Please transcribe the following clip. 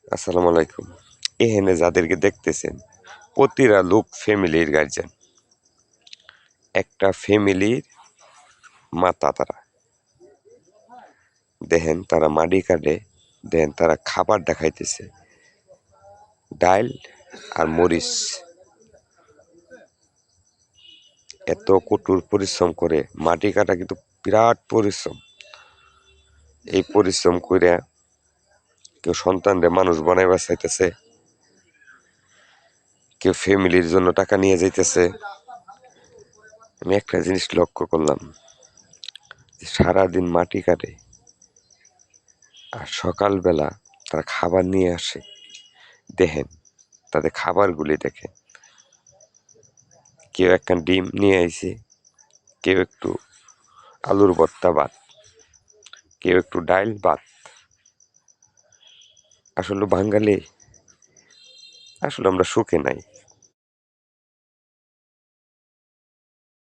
আসসালামু আলাইকুম। এখানে যাদেরকে দেখতেছেন প্রতিটা লোক ফ্যামিলির গার্জিয়ান। একটা ফ্যামিলির মাতা তারা। দেখেন তারা মাটি কাটে, দেখেন তারা খাবার দেখাইতেছে, ডাইল আর মরিচ। এত কঠোর পরিশ্রম করে মাটি কাটা কিন্তু বিরাট পরিশ্রম। এই পরিশ্রম করে কেউ সন্তানরে মানুষ বানাইবার চাইতেছে, কেউ ফ্যামিলির জন্য টাকা নিয়ে যাইতেছে। আমি একটা জিনিস লক্ষ্য করলাম, সারাদিন মাটি কাটে আর সকালবেলা তারা খাবার নিয়ে আসে। দেখেন তাদের খাবারগুলি দেখেন, কেউ একটা ডিম নিয়ে আইছে, কেউ একটু আলুর ভর্তা ভাত, কেউ একটু ডাইল ভাত। আসলে বাঙালি, আসলে আমরা সুখে নাই।